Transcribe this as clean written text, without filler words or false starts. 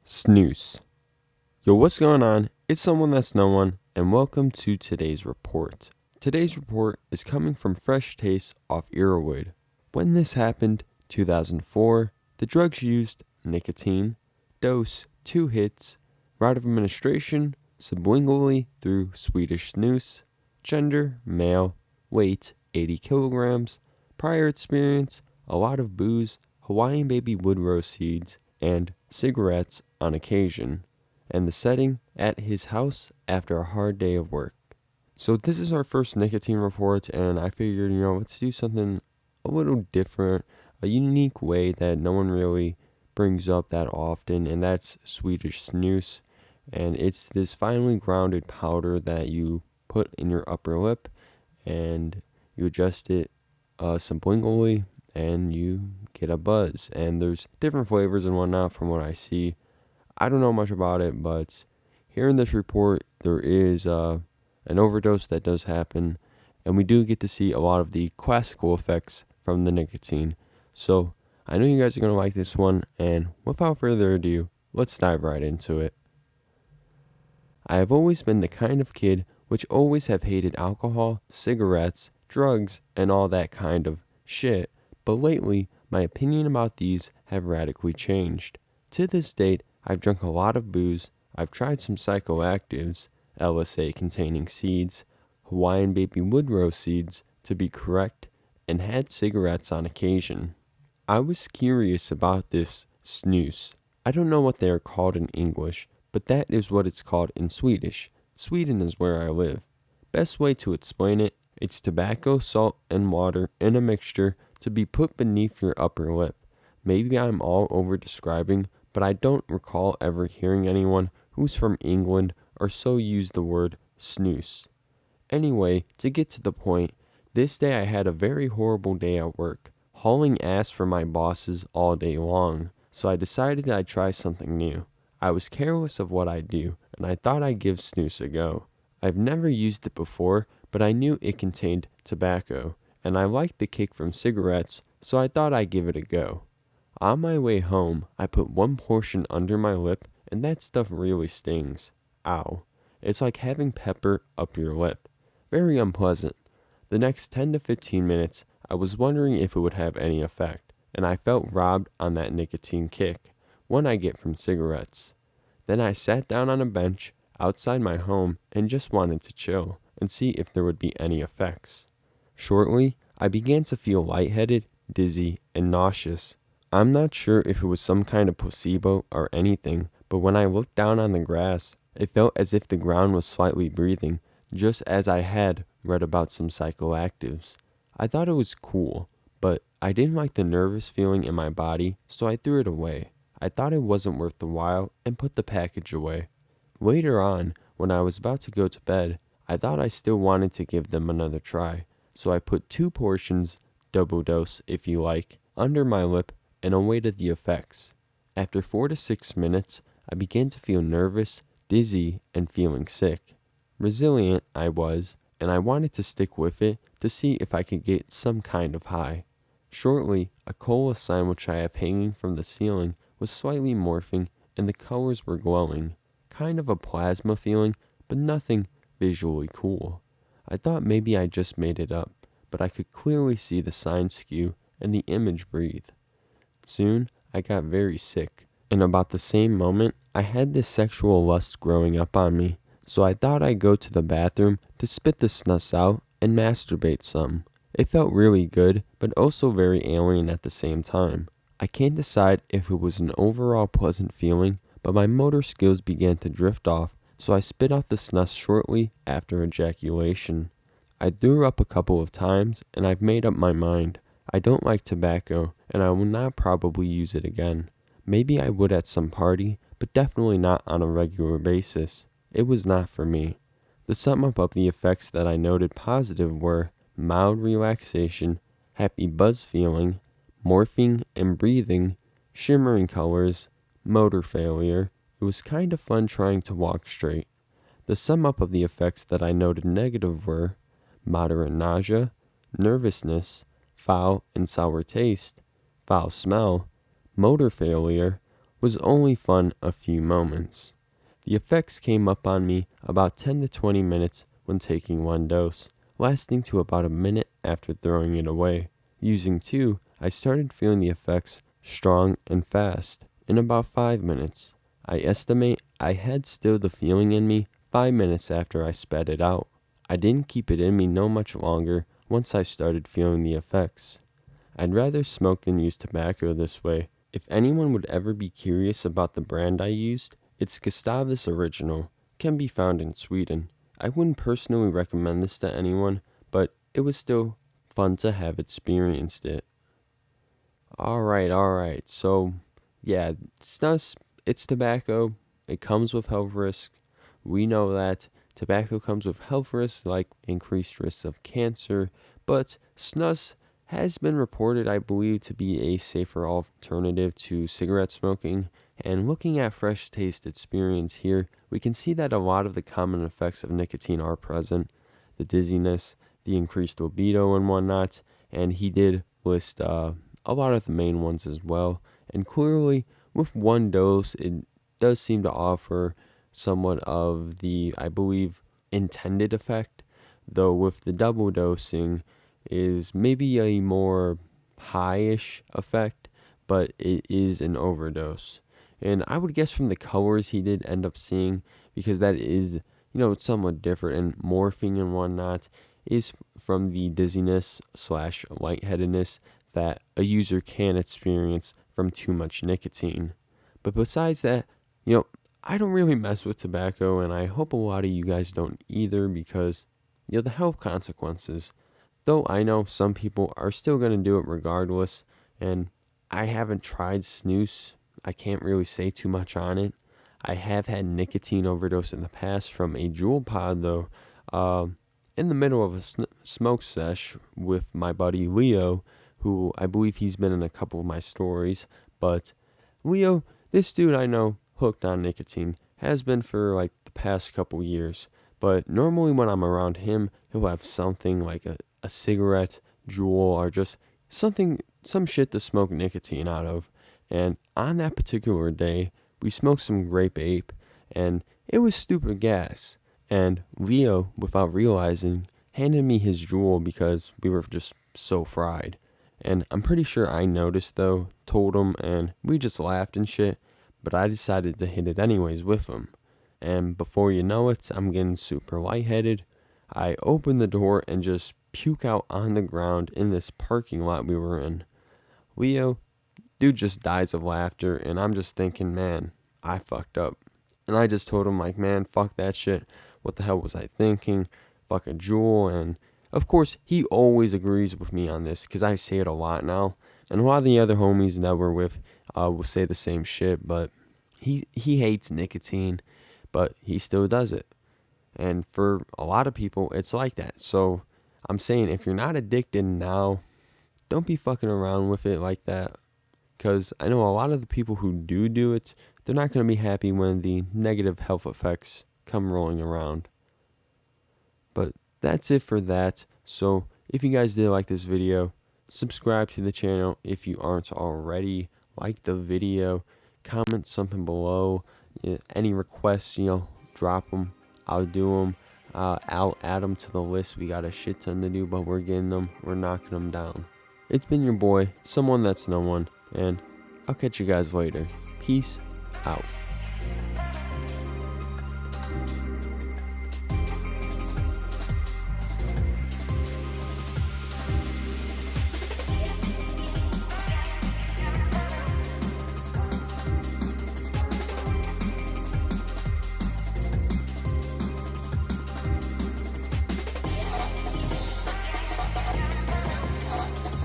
Snus. Yo, what's going on? It's someone that's no one, and welcome to today's report. Today's report is coming from Freshtaste off ETHEREUM. When this happened, 2004, the drugs used: nicotine, dose 2 hits, route of administration sublingually through Swedish Snus, gender male, weight 80 kilograms, prior experience a lot of booze, Hawaiian baby wood rose seeds, and cigarettes on occasion, and the setting at his house after a hard day of work. So this is our first nicotine report, and I figured, let's do something a little different, a unique way that no one really brings up that often, and that's Swedish Snus. And it's this finely grounded powder that you put in your upper lip, and you adjust it sublingually, and you get a buzz. And there's different flavors and whatnot from what I see. I don't know much about it, but here in this report, there is an overdose that does happen, and we do get to see a lot of the classical effects from the nicotine. So I know you guys are going to like this one, and without further ado, let's dive right into it. I have always been the kind of kid which always have hated alcohol, cigarettes, drugs, and all that kind of shit, but lately, my opinion about these have radically changed. To this date, I've drunk a lot of booze, I've tried some psychoactives, LSA containing seeds, Hawaiian baby wood rose seeds, to be correct, and had cigarettes on occasion. I was curious about this snus. I don't know what they are called in English, but that is what it's called in Swedish. Sweden is where I live. Best way to explain it, it's tobacco, salt, and water in a mixture to be put beneath your upper lip. Maybe I'm all over describing, but I don't recall ever hearing anyone who's from England or so use the word snus. Anyway, to get to the point, this day I had a very horrible day at work, hauling ass for my bosses all day long, so I decided I'd try something new. I was careless of what I do, and I thought I'd give snus a go. I've never used it before, but I knew it contained tobacco, and I liked the kick from cigarettes, so I thought I'd give it a go. On my way home, I put one portion under my lip, and that stuff really stings. Ow. It's like having pepper up your lip. Very unpleasant. The next 10 to 15 minutes, I was wondering if it would have any effect, and I felt robbed on that nicotine kick, one I get from cigarettes. Then I sat down on a bench outside my home and just wanted to chill and see if there would be any effects. Shortly, I began to feel lightheaded, dizzy, and nauseous. I'm not sure if it was some kind of placebo or anything, but when I looked down on the grass, it felt as if the ground was slightly breathing, just as I had read about some psychoactives. I thought it was cool, but I didn't like the nervous feeling in my body, so I threw it away. I thought it wasn't worth the while and put the package away. Later on, when I was about to go to bed, I thought I still wanted to give them another try, so I put 2 portions, double dose if you like, under my lip and awaited the effects. After 4 to 6 minutes, I began to feel nervous, dizzy, and feeling sick. Resilient I was, and I wanted to stick with it to see if I could get some kind of high. Shortly, a cola sign which I have hanging from the ceiling was slightly morphing, and the colors were glowing. Kind of a plasma feeling, but nothing visually cool. I thought maybe I just made it up, but I could clearly see the sign skew and the image breathe. Soon, I got very sick, and about the same moment, I had this sexual lust growing up on me, so I thought I'd go to the bathroom to spit the snus out and masturbate some. It felt really good, but also very alien at the same time. I can't decide if it was an overall pleasant feeling, but my motor skills began to drift off, so I spit out the snus shortly after ejaculation. I threw up a couple of times, and I've made up my mind. I don't like tobacco, and I will not probably use it again. Maybe I would at some party, but definitely not on a regular basis. It was not for me. The sum up of the effects that I noted positive were mild relaxation, happy buzz feeling, morphing and breathing, shimmering colors, motor failure. It was kind of fun trying to walk straight. The sum up of the effects that I noted negative were moderate nausea, nervousness, foul and sour taste, foul smell, motor failure, was only fun a few moments. The effects came up on me about 10 to 20 minutes when taking one dose, lasting to about a minute after throwing it away. Using two, I started feeling the effects strong and fast in about 5 minutes. I estimate I had still the feeling in me 5 minutes after I spat it out. I didn't keep it in me no much longer once I started feeling the effects. I'd rather smoke than use tobacco this way. If anyone would ever be curious about the brand I used, it's Gustavus Original, can be found in Sweden. I wouldn't personally recommend this to anyone, but it was still fun to have experienced it. Alright, so yeah, Snus, it's tobacco, it comes with health risks. We know that tobacco comes with health risks like increased risks of cancer, but Snus has been reported, I believe, to be a safer alternative to cigarette smoking. And looking at Freshtaste experience here, we can see that a lot of the common effects of nicotine are present. The dizziness, the increased libido and whatnot, and he did list a lot of the main ones as well. And clearly, with one dose, it does seem to offer somewhat of the, I believe, intended effect, though with the double dosing is maybe a more high-ish effect, but it is an overdose. And I would guess from the colors he did end up seeing, because that is, it's somewhat different, and morphing and whatnot is from the dizziness / lightheadedness that a user can experience from too much nicotine. But besides that, I don't really mess with tobacco, and I hope a lot of you guys don't either, because, the health consequences. Though I know some people are still going to do it regardless, and I haven't tried Snus. I can't really say too much on it. I have had nicotine overdose in the past from a jewel pod, though, in the middle of a smoke sesh with my buddy Leo, who I believe he's been in a couple of my stories. But Leo, this dude I know, hooked on nicotine, has been for like the past couple years. But normally when I'm around him, he'll have something like a cigarette, jewel, or just some shit to smoke nicotine out of. And on that particular day, we smoked some grape ape, and it was stupid gas. And Leo, without realizing, handed me his jewel because we were just so fried. And I'm pretty sure I noticed though, told him, and we just laughed and shit, but I decided to hit it anyways with him. And before you know it, I'm getting super lightheaded. I open the door and just puke out on the ground in this parking lot we were in. Leo, dude just dies of laughter, and I'm just thinking, man, I fucked up. And I just told him, like, man, fuck that shit. What the hell was I thinking? Fuck a jewel. And of course, he always agrees with me on this, because I say it a lot now. And a lot of the other homies that we're with will say the same shit, but he hates nicotine, but he still does it. And for a lot of people, it's like that. So I'm saying, if you're not addicted now, don't be fucking around with it like that. Because I know a lot of the people who do it, they're not going to be happy when the negative health effects come rolling around. But that's it for that. So if you guys did like this video, subscribe to the channel if you aren't already. Like the video, comment something below. Any requests, drop them. I'll do them. I'll add them to the list. We got a shit ton to do, but we're getting them. We're knocking them down. It's been your boy, someone that's no one, and I'll catch you guys later. Peace out.